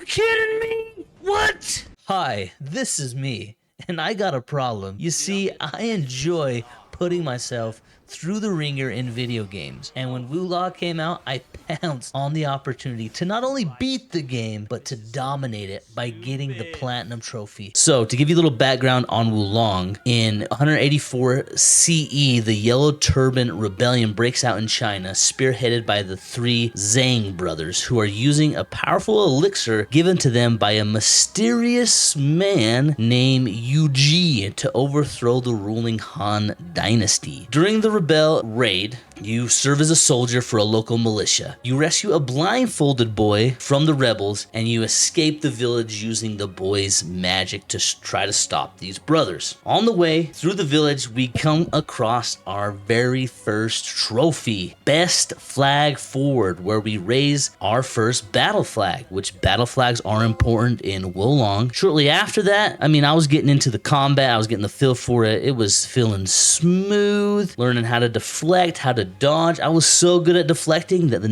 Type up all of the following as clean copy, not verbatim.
kidding me? What? Hi, this is me, and I got a problem. You see, I enjoy putting myself through the ringer in video games, and when Wulong came out, I pounced on the opportunity to not only beat the game, but to dominate it by getting the platinum trophy. So, to give you a little background on Wulong, in 184 CE, the Yellow Turban Rebellion breaks out in China, spearheaded by the three Zhang brothers, who are using a powerful elixir given to them by a mysterious man named Yu Ji to overthrow the ruling Han Dynasty. During the Rebel raid, you serve as a soldier for a local militia. You rescue a blindfolded boy from the rebels, and you escape the village using the boy's magic to try to stop these brothers. On the way through the village, we come across our very first trophy, Best Flag Forward, where we raise our first battle flag, which battle flags are important in Wulong. Shortly after that, I was getting into the combat, I was getting the feel for it. It was feeling smooth, learning how to deflect, how to dodge. I was so good at deflecting that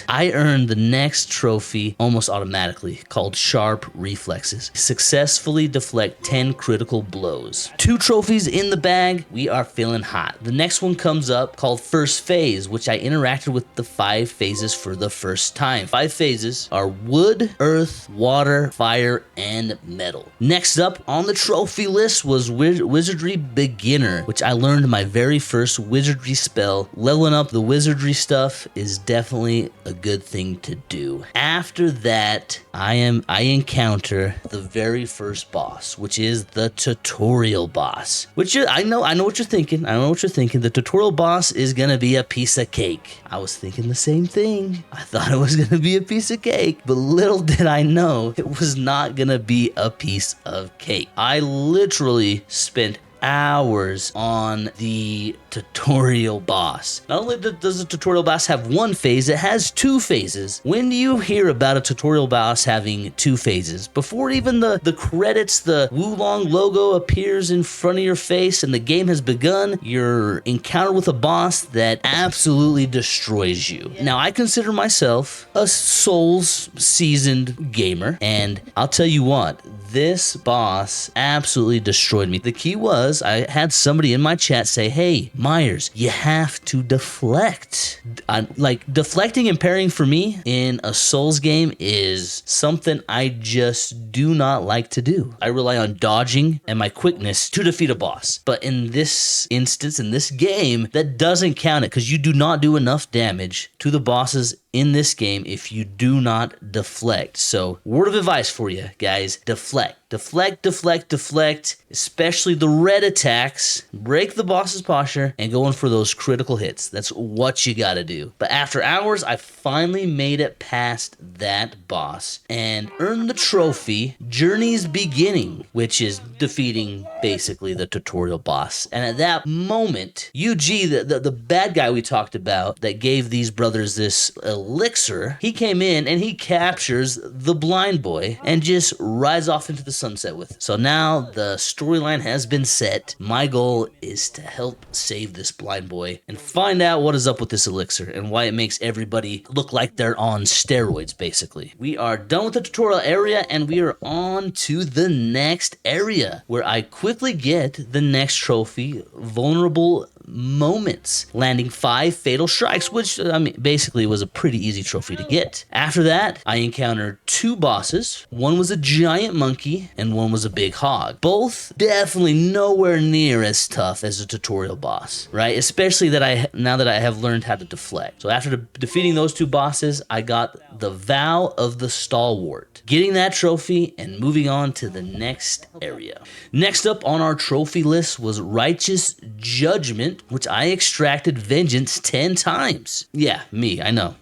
I earned the next trophy almost automatically, called Sharp Reflexes. Successfully deflect 10 critical blows. 2 trophies in the bag, we are feeling hot. The next one comes up called First Phase, which I interacted with the 5 phases for the first time. 5 phases are wood, earth, water, fire, and metal. Next up on the trophy list was Wizardry Beginner, which I learned my very first wizardry spell. Leveling up the wizardry stuff is definitely a good thing to do. After that, I encounter the very first boss, which is the tutorial boss. I know what you're thinking. I know what you're thinking. The tutorial boss is gonna be a piece of cake. I was thinking the same thing. I thought it was gonna be a piece of cake, but little did I know it was not gonna be a piece of cake. I literally spent hours on the tutorial boss. Not only does the tutorial boss have 1 phase, it has 2 phases. When do you hear about a tutorial boss having 2 phases? Before even the credits, the Wulong logo appears in front of your face and the game has begun, you're encountered with a boss that absolutely destroys you. Now, I consider myself a Souls seasoned gamer, and I'll tell you what, this boss absolutely destroyed me. The key was I had somebody in my chat say, hey, Myers, you have to deflect. Deflecting and parrying for me in a Souls game is something I just do not like to do. I rely on dodging and my quickness to defeat a boss. But in this instance, in this game, that doesn't count it because you do not do enough damage to the bosses in this game if you do not deflect. So, word of advice for you guys, deflect. Deflect, especially the red attacks. Break the boss's posture and go in for those critical hits. That's what you gotta do. But after hours, I finally made it past that boss and earned the trophy, Journey's Beginning, which is defeating basically the tutorial boss. And at that moment, Yu-Ji, the bad guy we talked about that gave these brothers this elixir, he came in and he captures the blind boy and just rides off into the sunset with it. So now the storyline has been set. My goal is to help save this blind boy and find out what is up with this elixir and why it makes everybody look like they're on steroids, basically. We are done with the tutorial area and we are on to the next area where I quickly get the next trophy, Vulnerable Moments, landing 5 fatal strikes, which basically was a pretty easy trophy to get. After that, I encountered 2 bosses. One was a giant monkey and one was a big hog. Both definitely nowhere near as tough as a tutorial boss, right? Especially now that I have learned how to deflect. So after defeating those 2 bosses, I got the Vow of the Stalwart, getting that trophy and moving on to the next area. Next up on our trophy list was Righteous Judgment, which I extracted vengeance 10 times. Yeah, me, I know.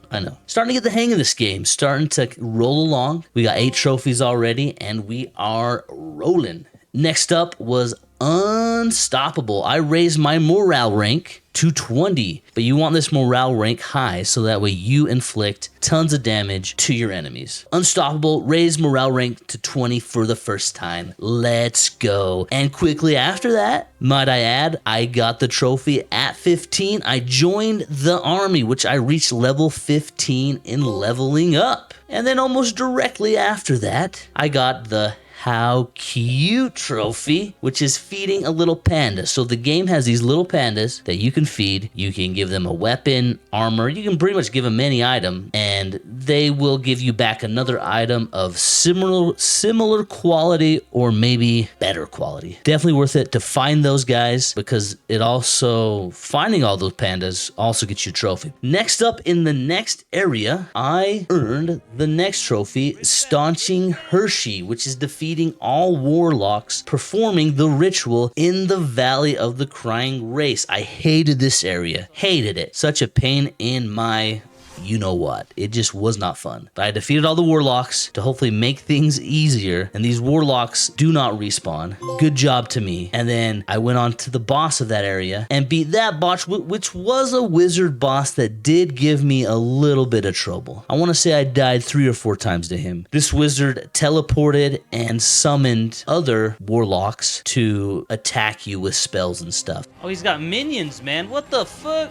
Starting to get the hang of this game, starting to roll along. We got 8 trophies already, and we are rolling. Next up was unstoppable. I raised my morale rank to 20, but you want this morale rank high so that way you inflict tons of damage to your enemies. Unstoppable, raise morale rank to 20 for the first time. Let's go. And quickly after that, might I add, I got the trophy at 15. I joined the army, which I reached level 15 in leveling up. And then almost directly after that, I got the How Cute trophy, which is feeding a little panda. So the game has these little pandas that you can feed. You can give them a weapon, armor. You can pretty much give them any item, and they will give you back another item of similar quality or maybe better quality. Definitely worth it to find those guys, because it also, finding all those pandas also gets you a trophy. Next up in the next area, I earned the next trophy, Staunching Hershey, which is defeating all warlocks performing the ritual in the Valley of the Crying Race. I hated this area. Hated it. Such a pain in my you know what. It just was not fun. But I defeated all the warlocks to hopefully make things easier, and these warlocks do not respawn. Good job to me. And then I went on to the boss of that area and beat that boss, which was a wizard boss that did give me a little bit of trouble. I want to say I died 3 or 4 times to him. This wizard teleported and summoned other warlocks to attack you with spells and stuff. Oh, he's got minions, man. What the fuck?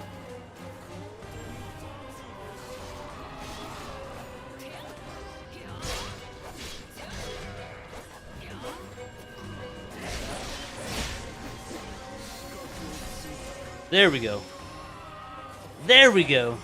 There we go. There we go.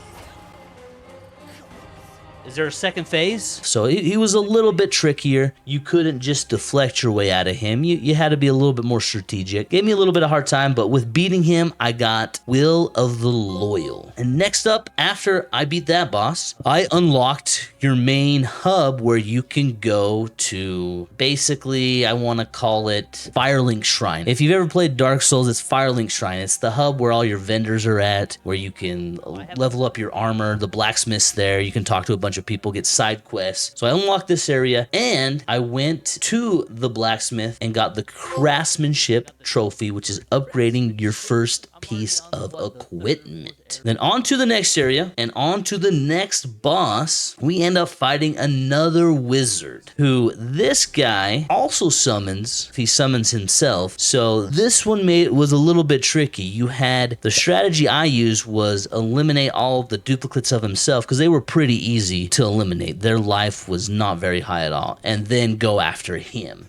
Is there a second phase? So he was a little bit trickier. You couldn't just deflect your way out of him. You had to be a little bit more strategic. Gave me a little bit of hard time, but with beating him, I got Will of the Loyal. And next up, after I beat that boss, I unlocked your main hub where you can go to, basically, I want to call it Firelink Shrine. If you've ever played Dark Souls, it's Firelink Shrine. It's the hub where all your vendors are at, where you can level up your armor. The blacksmith's there. You can talk to a bunch of people, get side quests. So I unlocked this area, and I went to the blacksmith and got the craftsmanship trophy, which is upgrading your first piece of equipment. Then on to the next area and on to the next boss. We end up fighting another wizard who this guy also summons. He summons himself. So this one was a little bit tricky. You had the strategy I used was eliminate all of the duplicates of himself, because they were pretty easy to eliminate. Their life was not very high at all, and then go after him.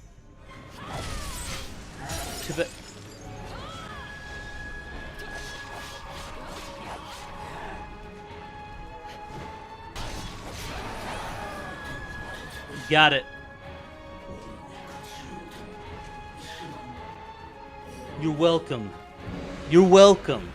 Got it. You're welcome. You're welcome.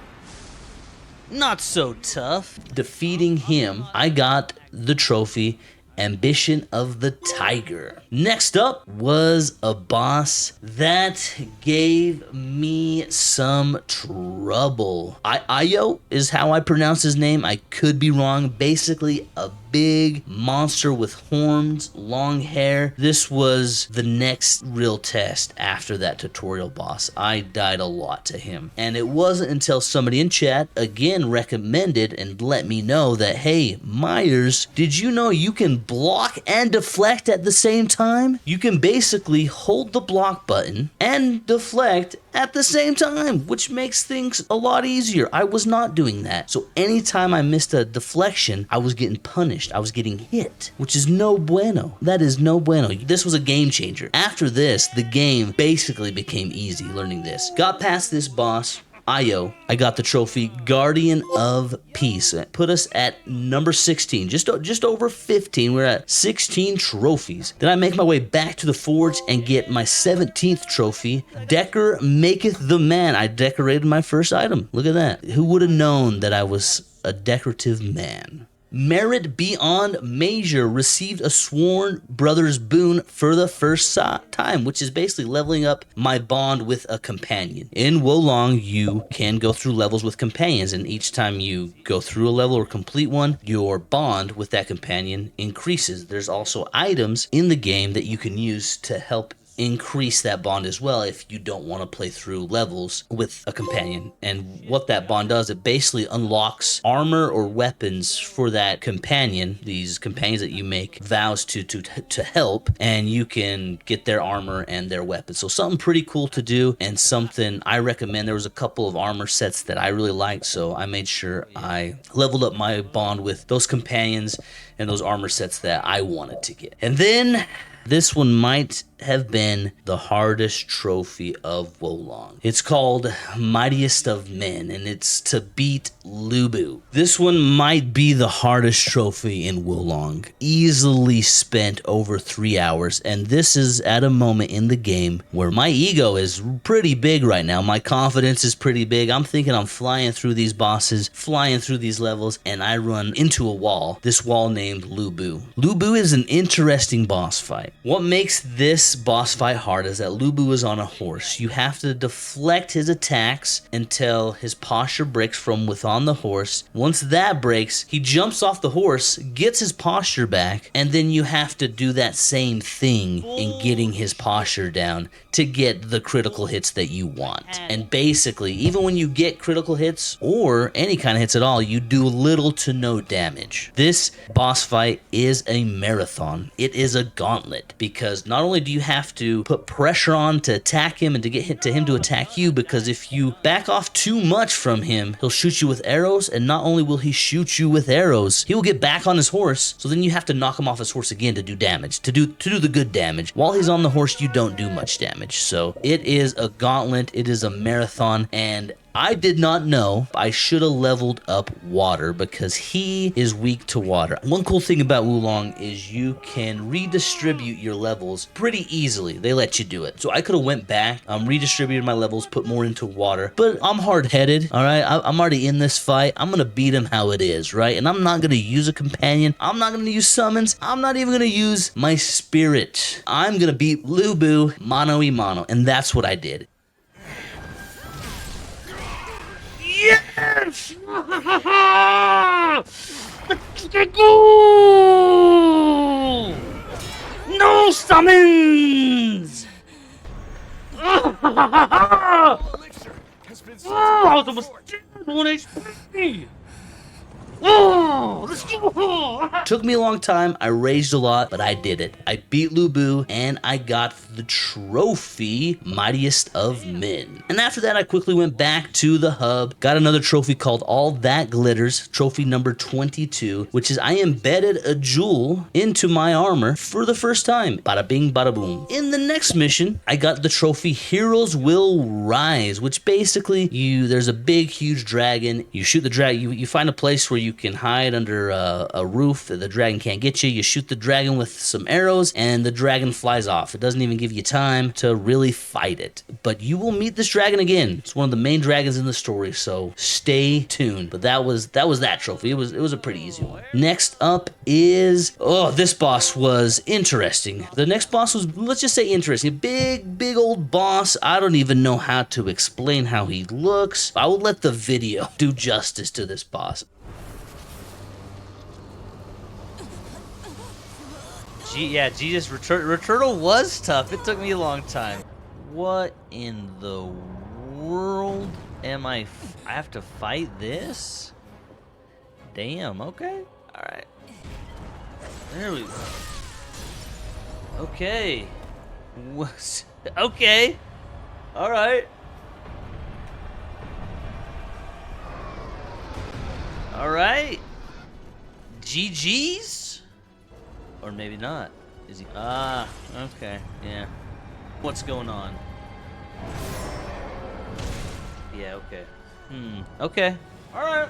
Not so tough. Defeating him, I got the trophy Ambition of the Tiger. Next up was a boss that gave me some trouble. Nioh is how I pronounce his name. I could be wrong. Basically, a big monster with horns, long hair. This was the next real test after that tutorial boss. I died a lot to him. And it wasn't until somebody in chat again recommended and let me know that, hey, Myers, did you know you can block and deflect at the same time? You can basically hold the block button and deflect at the same time, which makes things a lot easier. I was not doing that. So anytime I missed a deflection, I was getting punished. I was getting hit, which is no bueno. That is no bueno. This was a game changer. After this, the game basically became easy learning this. Got past this boss, Nioh, I got the trophy Guardian of Peace. It put us at number 16, just over 15. We're at 16 trophies. Then I make my way back to the forge and get my 17th trophy, Decker Maketh the Man. I decorated my first item. Look at that. Who would have known that I was a decorative man? Merit Beyond Measure, received a Sworn Brothers boon for the first time, which is basically leveling up my bond with a companion. In Wolong, you can go through levels with companions, and each time you go through a level or complete one, your bond with that companion increases. There's also items in the game that you can use to help increase that bond as well if you don't want to play through levels with a companion. And what that bond does, it basically unlocks armor or weapons for that companion, these companions that you make vows to help, and you can get their armor and their weapons. So something pretty cool to do, and something I recommend. There was a couple of armor sets that I really liked, so I made sure I leveled up my bond with those companions and those armor sets that I wanted to get. And then this one might have been the hardest trophy of Wolong. It's called Mightiest of Men, and it's to beat Lubu. This one might be the hardest trophy in Wolong. Easily spent over 3 hours, and this is at a moment in the game where my ego is pretty big right now. My confidence is pretty big. I'm thinking I'm flying through these bosses, flying through these levels, and I run into a wall. This wall named Lubu. Lubu is an interesting boss fight. What makes this boss fight hard is that Lubu is on a horse. You have to deflect his attacks until his posture breaks from within the horse. Once that breaks, he jumps off the horse, gets his posture back, and then you have to do that same thing in getting his posture down to get the critical hits that you want. And basically, even when you get critical hits or any kind of hits at all, you do little to no damage. This boss fight is a marathon. It is a gauntlet, because not only do you have to put pressure on to attack him and to get hit to him to attack you, because if you back off too much from him, he'll shoot you with arrows, and not only will he shoot you with arrows, he will get back on his horse, so then you have to knock him off his horse again to do damage, to do the good damage. While he's on the horse, you don't do much damage. So it is a gauntlet, it is a marathon, and I did not know I should have leveled up water, because he is weak to water. One cool thing about Wolong is you can redistribute your levels pretty easily. They let you do it. So I could have went back, redistributed my levels, put more into water, but I'm hard-headed, all right? I'm already in this fight. I'm going to beat him how it is, right? And I'm not going to use a companion. I'm not going to use summons. I'm not even going to use my spirit. I'm going to beat Lubu mano y mano, and that's what I did. Yes! No summons! I was almost dead, 1 HP! Oh, let's go! Took me a long time, I raged a lot, but I did it. I beat Lubu, and I got the trophy, Mightiest of Men. And after that, I quickly went back to the hub, got another trophy called All That Glitters, trophy number 22, which is I embedded a jewel into my armor for the first time. Bada bing, bada boom. In the next mission, I got the trophy Heroes Will Rise, which basically, there's a big, huge dragon. You shoot the dragon, you find a place where you can hide under a roof that the dragon can't get you. You shoot the dragon with some arrows, and the dragon flies off. It doesn't even give you time to really fight it. But you will meet this dragon again. It's one of the main dragons in the story, so stay tuned. But that was that trophy. It was a pretty easy one. Next up is, this boss was interesting. The next boss was, let's just say, interesting. A big old boss. I don't even know how to explain how he looks. I will let the video do justice to this boss. Yeah, Jesus, Returnal was tough. It took me a long time. What in the world am I have to fight this? Damn, okay. Alright. There we go. Okay. Okay. Alright. Alright. GG's? Or maybe not. Is he? Ah, okay, yeah. What's going on? Yeah, okay. Okay. Alright.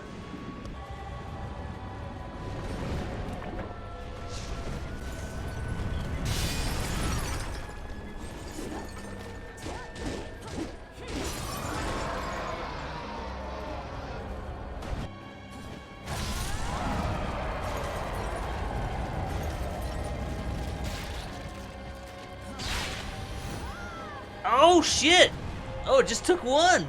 Oh, shit! Oh, it just took one!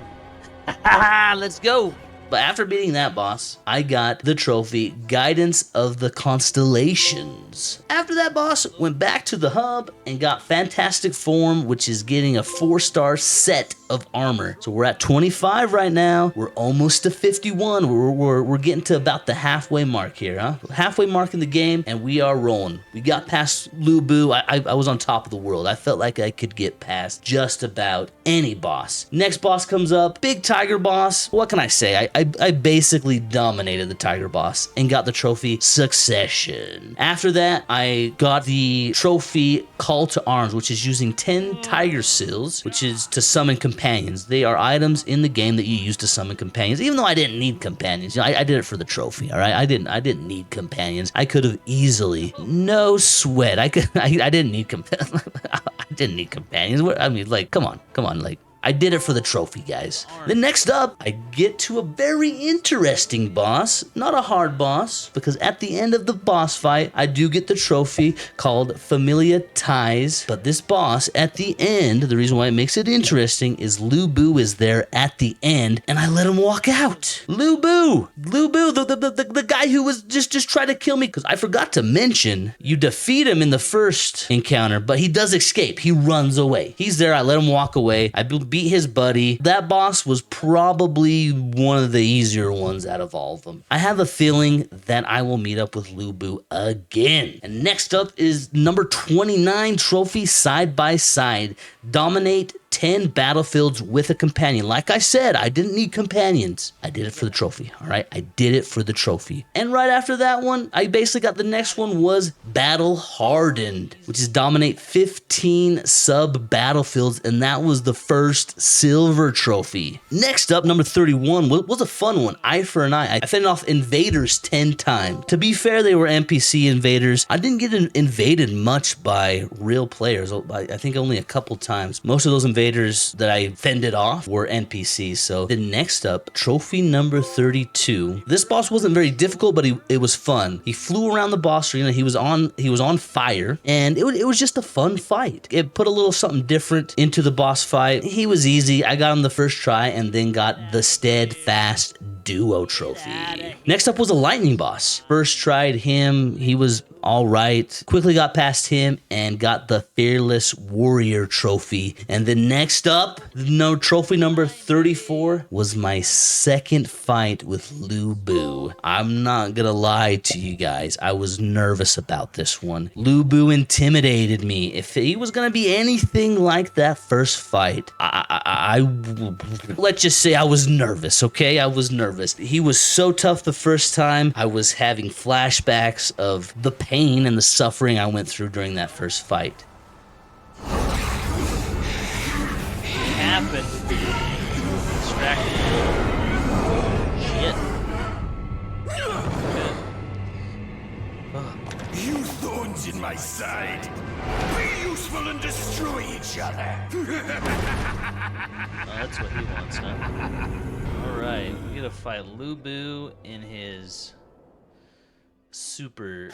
Let's go! But after beating that boss, I got the trophy Guidance of the Constellations. After that boss, went back to the hub and got Fantastic Form, which is getting a 4-star set of armor. So we're at 25 right now. We're almost to 51. We're getting to about the halfway mark here, huh? Halfway mark in the game, and we are rolling. We got past Lu Bu. I was on top of the world. I felt like I could get past just about any boss. Next boss comes up, big tiger boss. What can I say? I basically dominated the tiger boss and got the trophy Succession. After that, I got the trophy Call to Arms, which is using 10 tiger seals, which is to summon companions. They are items in the game that you use to summon companions. Even though I didn't need companions, you know, I did it for the trophy. All right, I didn't need companions. I could have easily, no sweat. I didn't need I didn't need companions. I mean, like, come on, like. I did it for the trophy, guys. Then next up, I get to a very interesting boss. Not a hard boss, because at the end of the boss fight, I do get the trophy called Familia Ties. But this boss, at the end, the reason why it makes it interesting is Lu Bu is there at the end, and I let him walk out. Lu Bu, the guy who was just trying to kill me, because I forgot to mention, you defeat him in the first encounter, but he does escape. He runs away. He's there, I let him walk away. I beat his buddy. That boss was probably one of the easier ones out of all of them. I have a feeling that I will meet up with Lu Bu again. And next up is number 29 trophy Side by Side. Dominate 10 battlefields with a companion. Like I said, I didn't need companions. I did it for the trophy, all right? I did it for the trophy. And right after that one, I basically got the next one was Battle Hardened, which is dominate 15 sub battlefields, and that was the first silver trophy. Next up, number 31 was a fun one, Eye for an Eye. I fended off invaders 10 times. To be fair, they were NPC invaders. I didn't get invaded much by real players. I think only a couple times. Most of those invaders that I fended off were NPCs. So then next up, trophy number 32. This boss wasn't very difficult, but it was fun. He flew around the boss arena. He was on fire, and it was just a fun fight. It put a little something different into the boss fight. He was easy. I got him the first try, and then got the Steadfast Duo trophy. Next up was a lightning boss. First tried him. He was all right. Quickly got past him and got the Fearless Warrior trophy. And then next up, trophy number 34 was my second fight with Lu Bu. I'm not gonna lie to you guys. I was nervous about this one. Lu Bu intimidated me. If he was gonna be anything like that first fight, let's just say I was nervous, okay? I was nervous. He was so tough the first time. I was having flashbacks of the pain and the suffering I went through during that first fight. Happened. Distracted. Shit. You thorns in my side. Be useful and destroy each other. Oh, that's what he wants, huh? Alright, we gotta fight Lu Bu in his super...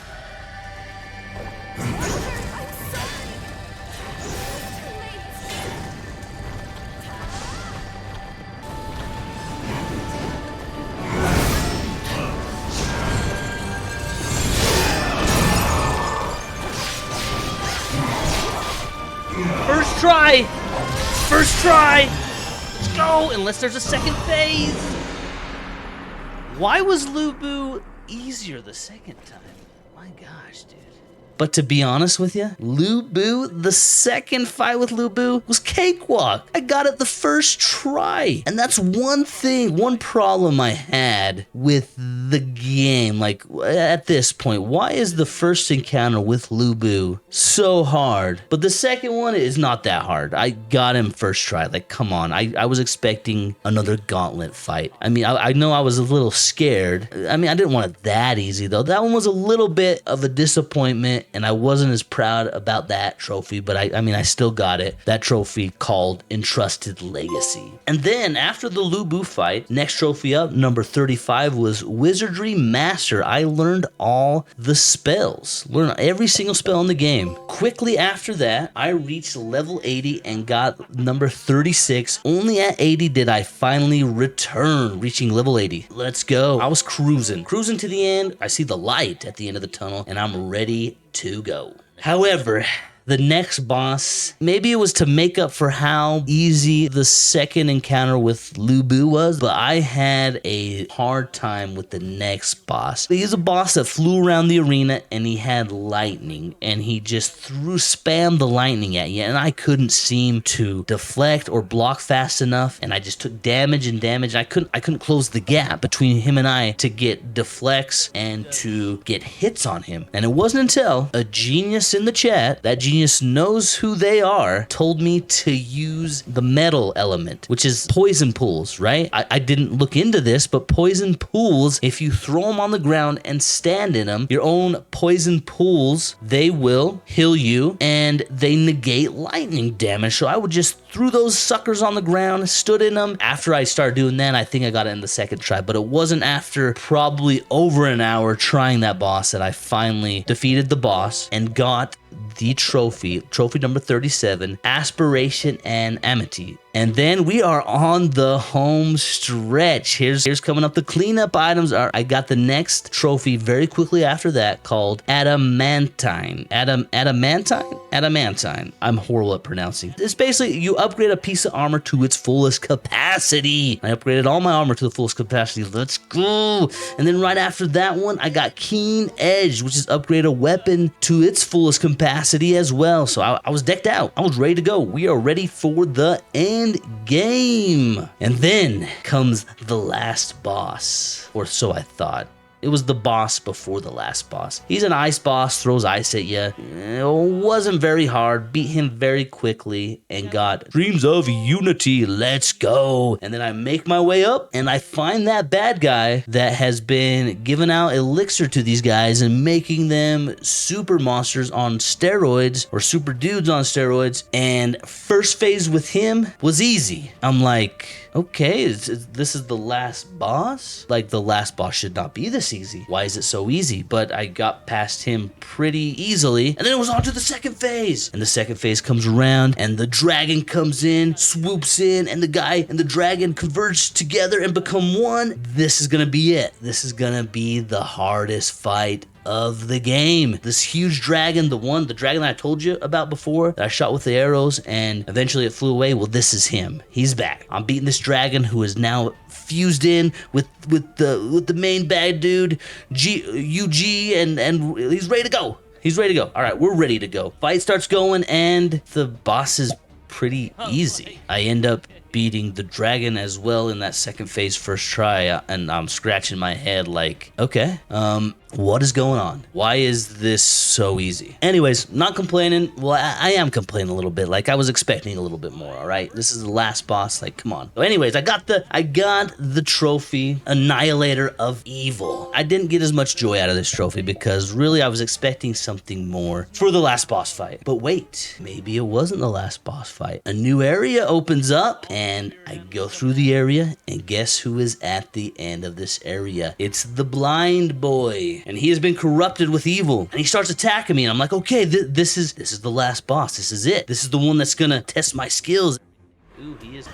First try! First try! Let's go! Unless there's a second phase! Why was Lu Bu easier the second time? My gosh, dude. But to be honest with you, Lu Bu, the second fight with Lu Bu was cakewalk. I got it the first try. And that's one problem I had with the game. Like, at this point, why is the first encounter with Lu Bu so hard? But the second one is not that hard. I got him first try. Like, come on. I was expecting another gauntlet fight. I mean, I know I was a little scared. I mean, I didn't want it that easy, though. That one was a little bit of a disappointment. and I wasn't as proud about that trophy, but I mean, I still got it. That trophy called Entrusted Legacy. And then after the Lu Bu fight, next trophy up, number 35, was Wizardry Master. I learned all the spells, learned every single spell in the game. Quickly after that, I reached level 80 and got number 36. Only at 80 did I finally return, reaching level 80. Let's go. I was cruising to the end. I see the light at the end of the tunnel, and I'm ready to go. However, the next boss, maybe it was to make up for how easy the second encounter with Lu Bu was, but I had a hard time with the next boss. He's a boss that flew around the arena and he had lightning, and he just spammed the lightning at you, and I couldn't seem to deflect or block fast enough, and I just took damage and damage. I couldn't close the gap between him and I to get deflects and to get hits on him. And it wasn't until a genius in the chat, that genius knows who they are, told me to use the metal element, which is poison pools, right? I didn't look into this, but poison pools, if you throw them on the ground and stand in them, your own poison pools, they will heal you and they negate lightning damage. So I would just threw those suckers on the ground, stood in them. After I started doing that, I think I got it in the second try, but it wasn't after probably over an hour trying that boss that I finally defeated the boss and got the trophy number 37, Aspiration and Amity. And then we are on the home stretch. Here's coming up the cleanup items. I got the next trophy very quickly after that called Adamantine. Adamantine. I'm horrible at pronouncing. It's basically you upgrade a piece of armor to its fullest capacity. I upgraded all my armor to the fullest capacity. Let's go. And then right after that one, I got Keen Edge, which is upgrade a weapon to its fullest capacity as well. So I was decked out. I was ready to go. We are ready for the end game. And then comes the last boss, or so I thought. It was the boss before the last boss. He's an ice boss, throws ice at you. It wasn't very hard. Beat him very quickly and got Dreams of Unity. Let's go. And then I make my way up and I find that bad guy that has been giving out elixir to these guys and making them super monsters on steroids, or super dudes on steroids. And first phase with him was easy. I'm like, okay, this is the last boss? Like, the last boss should not be this easy. Why is it so easy? But I got past him pretty easily, and then it was on to the second phase. And the second phase comes around, and the dragon comes in, swoops in, and the guy and the dragon converge together and become one. This is gonna be it. This is gonna be the hardest fight of the game. This huge dragon, the dragon that I told you about before, that I shot with the arrows and eventually it flew away. Well, this is him. He's back. I'm beating this dragon who is now fused in with the main bad dude, UG, and he's ready to go. He's ready to go. All right, we're ready to go. Fight starts going and the boss is pretty easy. I end up beating the dragon as well in that second phase first try, and I'm scratching my head like, okay, what is going on? Why is this so easy? Anyways, not complaining. Well, I am complaining a little bit. Like, I was expecting a little bit more, all right? This is the last boss. Like, come on. So anyways, I got the trophy, Annihilator of Evil. I didn't get as much joy out of this trophy because really I was expecting something more for the last boss fight. But wait, maybe it wasn't the last boss fight. A new area opens up and I go through the area, and guess who is at the end of this area? It's the blind boy. And he has been corrupted with evil, and he starts attacking me, and I'm like, okay, this is the last boss. This is it. This is the one that's gonna test my skills. Ooh, he is.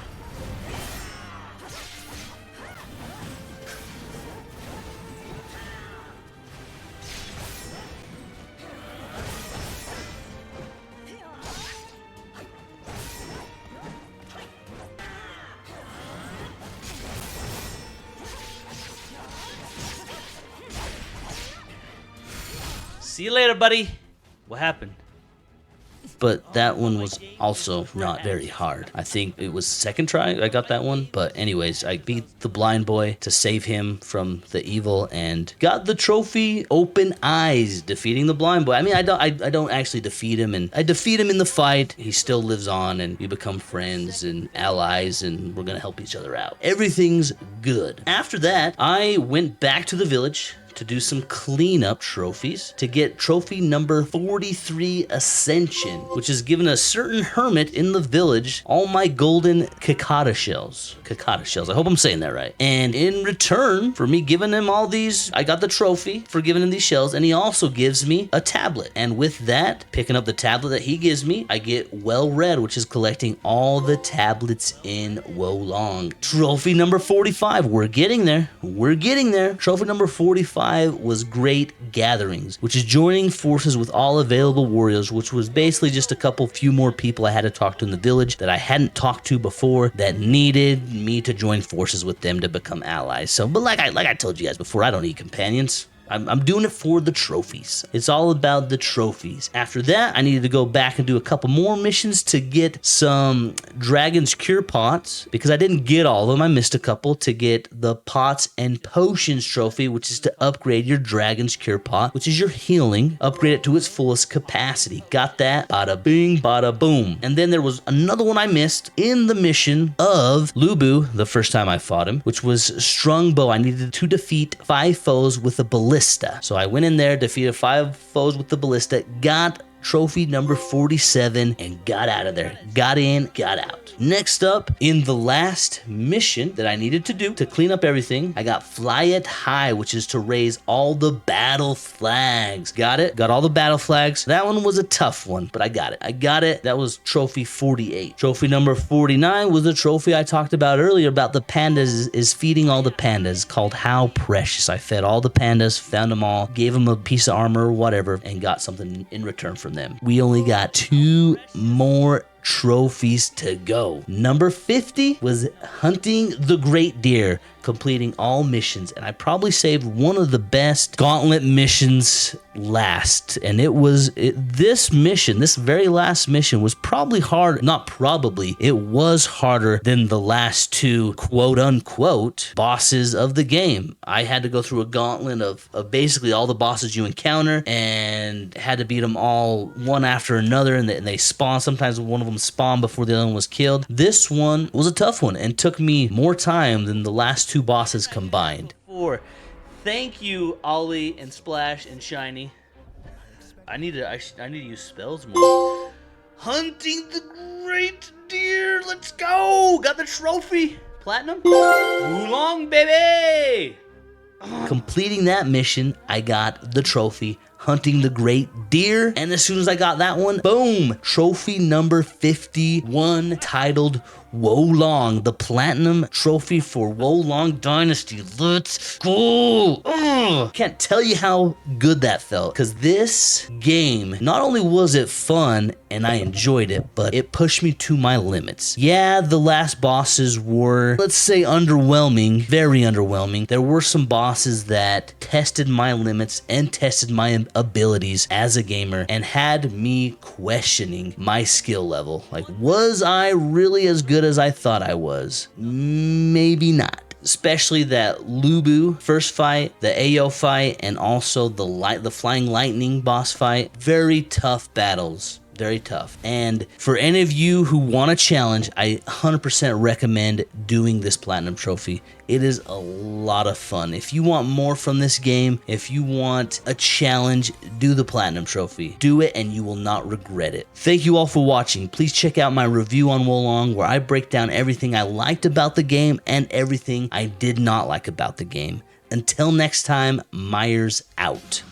See you later, buddy. What happened? But that one was also not very hard. I think it was second try I got that one. But anyways, I beat the blind boy to save him from the evil and got the trophy Open Eyes, defeating the blind boy. I mean, I don't actually defeat him, and I defeat him in the fight. He still lives on, and we become friends and allies, and we're gonna help each other out. Everything's good. After that, I went back to the village to do some cleanup trophies to get trophy number 43 Ascension, which is given a certain hermit in the village all my golden cicada shells. Cicada shells. I hope I'm saying that right. And in return for me giving him all these, I got the trophy for giving him these shells, and he also gives me a tablet. And with that, picking up the tablet that he gives me, I get Well Read, which is collecting all the tablets in Wolong. Trophy number 45. We're getting there. We're getting there. Trophy number 45 was Great Gatherings, which is joining forces with all available warriors, which was basically just a couple few more people I had to talk to in the village that I hadn't talked to before that needed me to join forces with them to become allies. So, but like I told you guys before, I don't need companions. I'm doing it for the trophies. It's all about the trophies. After that, I needed to go back and do a couple more missions to get some Dragon's Cure pots, because I didn't get all of them. I missed a couple to get the Pots and Potions trophy, which is to upgrade your Dragon's Cure pot, which is your healing. Upgrade it to its fullest capacity. Got that. Bada bing, bada boom. And then there was another one I missed in the mission of Lubu, the first time I fought him, which was Strung Bow. I needed to defeat 5 foes with a ballista. So I went in there, defeated 5 foes with the ballista, got trophy number 47, and got out of there. Got in, got out. Next up, in the last mission that I needed to do to clean up everything, I got Fly It High, which is to raise all the battle flags. Got it? Got all the battle flags. That one was a tough one, but I got it. I got it. That was trophy 48. Trophy number 49 was the trophy I talked about earlier about the pandas, is feeding all the pandas, called How Precious. I fed all the pandas, found them all, gave them a piece of armor or whatever, and got something in return from them. We only got 2 more trophies to go. Number 50 was Hunting the Great Deer, completing all missions, and I probably saved one of the best gauntlet missions last, and this mission, this very last mission, was probably hard, not probably, it was harder than the last 2 quote-unquote bosses of the game. I had to go through a gauntlet of basically all the bosses you encounter, and had to beat them all one after another, and they spawn. Sometimes one of them spawned before the other one was killed. This one was a tough one, and took me more time than the last 2 bosses combined. Thank you, Ollie and Splash and Shiny. I need to use spells more. Hunting the Great Deer. Let's go. Got the trophy. Platinum. Oolong, baby. Completing that mission, I got the trophy, Hunting the Great Deer, and as soon as I got that one, boom, trophy number 51, titled Wolong, the platinum trophy for Wolong Dynasty. Let's go! Can't tell you how good that felt, because this game, not only was it fun and I enjoyed it, but it pushed me to my limits. Yeah, the last bosses were, let's say, underwhelming, very underwhelming. There were some bosses that tested my limits and tested my abilities as a gamer and had me questioning my skill level. Like, was I really as good as I thought I was? Maybe not. Especially that Lubu first fight, the Ayo fight, and also the Flying Lightning boss fight. Very tough battles. Very tough. And for any of you who want a challenge, I 100% recommend doing this platinum trophy. It is a lot of fun. If you want more from this game, if you want a challenge, do the platinum trophy. Do it and you will not regret it. Thank you all for watching. Please check out my review on Wolong, where I break down everything I liked about the game and everything I did not like about the game. Until next time, Myers out.